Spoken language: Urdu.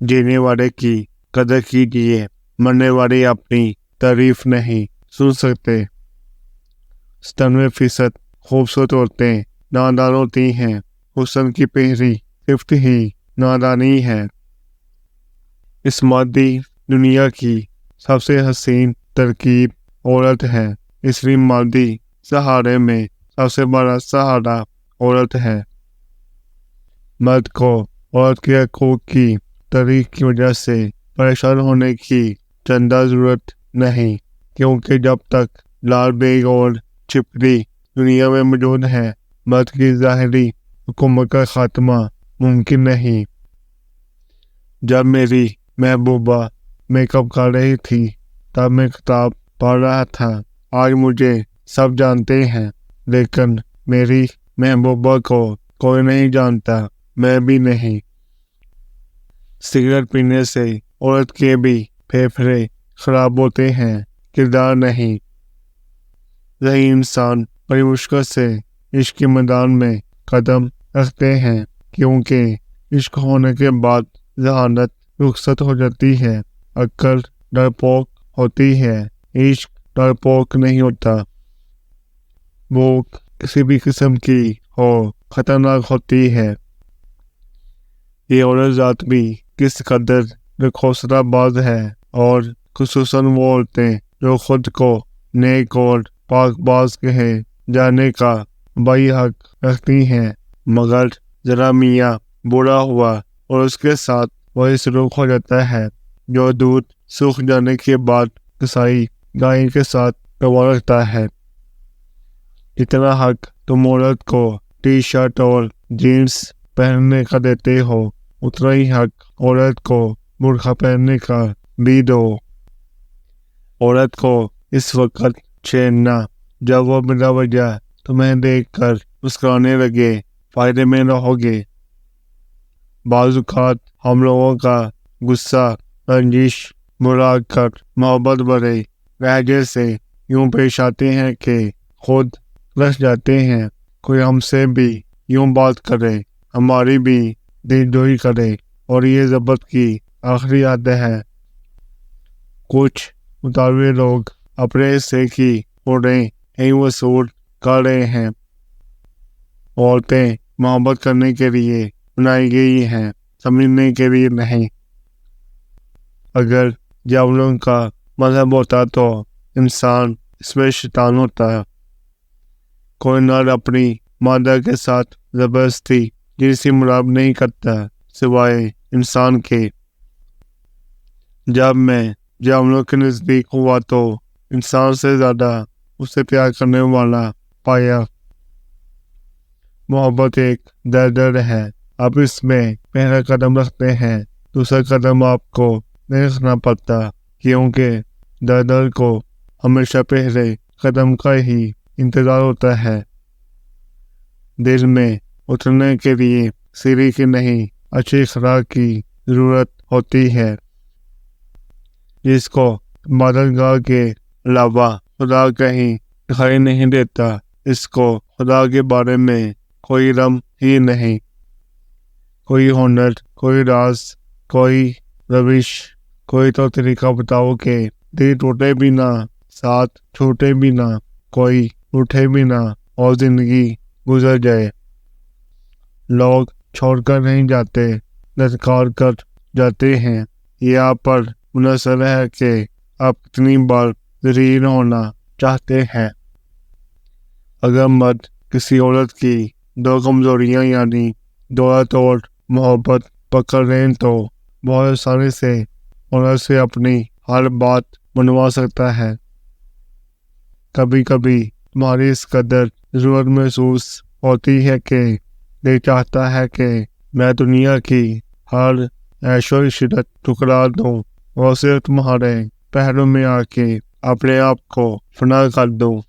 جینے والے کی قدر کیجیے، مرنے والے اپنی تعریف نہیں سن سکتے۔ 97% خوبصورت عورتیں نادان ہوتی ہیں، حسن کی پہلی صفت ہی نادانی ہے۔ اس مادی دنیا کی سب سے حسین ترکیب عورت ہے، اس لیے مادی سہارے میں سب سے بڑا سہارا عورت ہے۔ مرد کو عورت کے حقوق کی تاریخ کی وجہ سے پریشان ہونے کی چندہ ضرورت نہیں، کیونکہ جب تک لال بیگ اور چھپری دنیا میں موجود ہے، مرد کی ظاہری حکومت کا خاتمہ ممکن نہیں۔ جب میری محبوبہ میک اپ کر رہی تھی تب میں کتاب پڑھ رہا تھا۔ آج مجھے سب جانتے ہیں، لیکن میری محبوبہ کو کوئی نہیں جانتا، میں بھی نہیں۔ سگریٹ پینے سے عورت کے بھی پھیپھڑے خراب ہوتے ہیں، کردار نہیں۔ ذہین انسان بڑی مشکل سے عشق کے میدان میں قدم رکھتے ہیں، کیونکہ عشق ہونے کے بعد ذہانت رخصت ہو جاتی ہے، عقل ڈرپوک ہوتی ہے۔ عشق ڈرپوک نہیں ہوتا، وہ کسی بھی قسم کی ہو خطرناک ہوتی ہے۔ یہ عورت ذات بھی کس قدر خوفزدہ باز ہے، اور خصوصاً وہ عورتیں جو خود کو نیک اور پاک باز کہے جانے کا بائی حق رکھتی ہیں، مگر ذرا میاں بوڑھا ہوا اور اس کے ساتھ وہی سلوک ہو جاتا ہے جو دودھ سوکھ جانے کے بعد کسائی گائے کے ساتھ روا رکھتا ہے۔ جتنا حق تم عورت کو ٹی شرٹ اور جینس پہننے کا دیتے ہو، اتنا ہی حق عورت کو برقع پہننے کا بھی دو۔ عورت کو اس وقت چھیڑنا جب وہ بلا وجہ تمہیں دیکھ کر مسکرانے لگے، فائدے میں رہو گے۔ بعض اوقات ہم لوگوں کا غصہ رنجش مرا کر محبت بھرے لہجے سے یوں پیش آتے ہیں کہ خود رس جاتے ہیں۔ کوئی ہم سے بھی یوں بات کرے، ہماری بھی دل جوئی کرے، اور یہ ضبط کی آخری حد ہے۔ کچھ متعارف لوگ اپنے حصے کی اڑیں ہی وصول کر رہے ہیں۔ عورتیں محبت کرنے کے لیے بنائی گئی ہیں، سمجھنے کے لیے نہیں۔ اگر جاولوں کا مذہب ہوتا تو انسان اس میں شیطان ہوتا۔ کوئی نر اپنی مادہ کے ساتھ زبردستی جنسی ملاب نہیں کرتا سوائے انسان کے۔ جب میں جاولوں کے نزدیک ہوا تو انسان سے زیادہ اسے پیار کرنے والا پایا۔ محبت ایک درد ہے، آپ اس میں پہلا قدم رکھتے ہیں، دوسرا قدم آپ کو نہیں رکھنا پڑتا، کیونکہ درد کو ہمیشہ پہلے قدم کا ہی انتظار ہوتا ہے۔ دل میں اترنے کے لیے سیڑھی کی نہیں، اچھی خوراک کی ضرورت ہوتی ہے۔ جس کو عبادت گاہ کے علاوہ خدا کہیں دکھائی نہیں دیتا، اس کو خدا کے بارے میں کوئی علم ہی نہیں، کوئی ہنر، کوئی راز، کوئی روش، کوئی تو طریقہ بتاؤ کہ دل ٹوٹے بھی نہ، ساتھ چھوٹے بھی نہ، کوئی اٹھے بھی نہ اور زندگی گزر جائے۔ لوگ چھوڑ کر نہیں جاتے، للکار کر جاتے ہیں۔ یہ آپ پر منحصر ہے کہ آپ کتنی بار ذلیل ہونا چاہتے ہیں۔ اگر مرد کسی عورت کی دو کمزوریاں یعنی دولت اور محبت پکڑ لیں تو بہت آسانی سے عورت سے اپنی ہر بات منوا سکتا ہے۔ کبھی کبھی تمہاری اس قدر ضرورت محسوس ہوتی ہے کہ دل چاہتا ہے کہ میں دنیا کی ہر عیش و عشرت ٹکرا دوں اور صرف تمہارے پہلو میں آ کے اپنے آپ کو فنا کر دوں۔